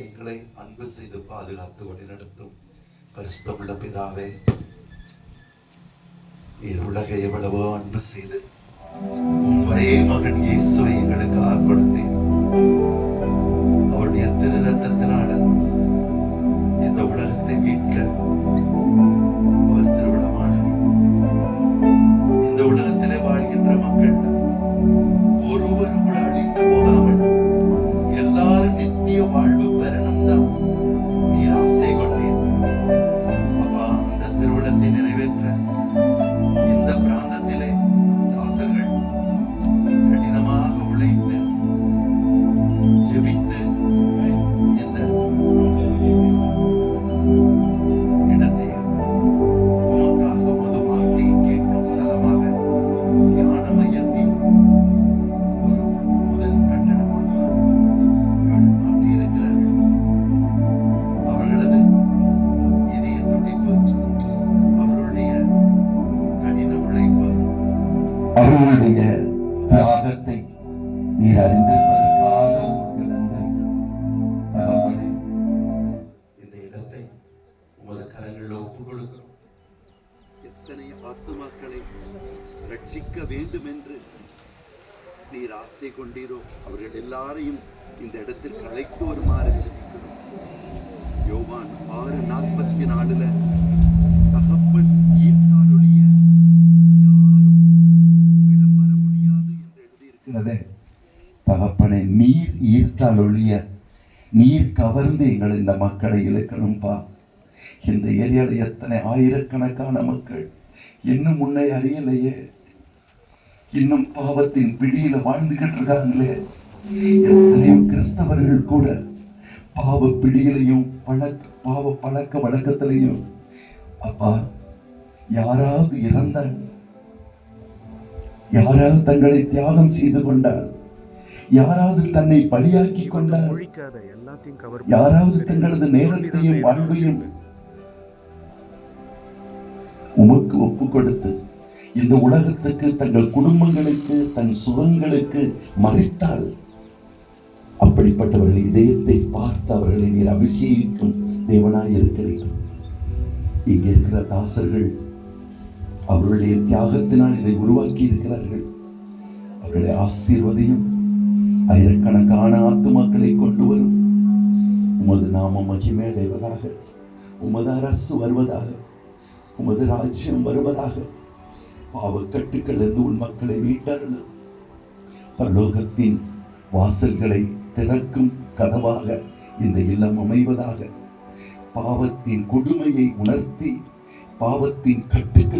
எங்களை அன்பு செய்து பாதுகாத்து வழிநடத்தும் பரிசுத்தமுள்ள பிதாவே, நீர் உலகை எவ்வளவோ அன்பு செய்து ஒரே மகன் இயேசுவை எங்களுக்காக கொடுத்தேன். அவருடைய திரு ரத்தத்தினால இந்த உலகத்தை மீட்க அவர் திருவிழமான இந்த உலகத்திலே வாழ்கின்ற மக்கள் ஒருவர் கூட அழிந்து போகாமல் எல்லாரும் நித்திய வாழ்வு பெறணும் தான் நீர் ஆசை கொண்டீர். அப்பா, அந்த திருவிழத்தை நிறைவேற்ற இந்த பிராந்தத்திலே தாசர்கள் கடினமாக உழைத்து ஜெபித்து இந்த இடத்தை உமக்காக உமது வார்த்தையை கேட்கும் ஸ்தலமாக தியான மையத்தின் ஒரு முதல் கட்டடமாக மாற்றியிருக்கிறார்கள். அவர்களது இதய துடிப்பு, அவர்களுடைய கடின உழைப்பு, அவர்களுடைய தியாகத்தை நீர் அறிந்திருப்பதற்காக உமக்கு நன்றி. தகப்பனே, இந்த இடத்தை உமது கரங்களில் ஒப்புக் கொடுக்கிறோம். எத்தனை ஆத்துமாக்களை ரட்சிக்க வேண்டும் என்று நீர் ஆசை கொண்டீரோ அவர்கள் எல்லாரையும் இந்த இடத்திற்கு அழைத்து வருமாறு ஜெபிக்கிறோம். யோவான் 6:44 தகப்பன் ஈர்த்தால் ஒழிய யாரும் உம்மிடம் வர முடியாது என்று எழுதியிருக்கிறதே. தகப்பனை, நீர் ஈர்த்தால் ஒழிய நீர் கவர்ந்து எங்கள் இந்த மக்களை இழுக்கணும்பா. இந்த ஏரியால எத்தனை ஆயிரக்கணக்கான மக்கள் இன்னும் உன்னை அறியலையே, இன்னும் பாவத்தின் பிடியில வாழ்ந்துகிட்டு இருக்காங்களே. எத்தனையோ கிறிஸ்தவர்கள் கூட பாவ பிடியிலையும் பாவ பழக்க வழக்கத்திலையும் அப்பா யாராவது இறந்தால், யாராவது தங்களை தியாகம் செய்து கொண்டால், யாராவது தன்னை பலியாக்கி கொண்டால், யாராவது தங்களது நேரத்தையும் வாழ்வையும் உமக்கு ஒப்பு கொடுத்து இந்த உலகத்துக்கு, தங்கள் குடும்பங்களுக்கு, தன் சுகங்களுக்கு மறைத்தாள். அப்படிப்பட்டவர்கள் இதயத்தை பார்த்து அவர்களை நீர் அபிஷேகிக்கும் தேவனாய் இருக்கிறீர்கள். இங்க இருக்கிற தாசர்கள் அவருடைய தியாகத்தினால் இதை உருவாக்கி இருக்கிறார்கள். அவர்களை ஆசீர்வதியும். ஆயிரக்கணக்கான ஆத்துமாக்களை கொண்டு வரும். உமது நாமம் மகிமையடைவதாக, உமது அரசு வருவதாக, உமது ராஜ்யம் வருவதாக. பாவக்கட்டுக்கள் இருந்து உன் மக்களை மீட்டருளும். பரலோகத்தின் வாசல்களை திறக்கும் கதவாக இந்த இல்லம் அமைவதாக. பாவத்தின் கொடுமையை உணர்த்தி, பாவத்தின் கட்டுக்கள்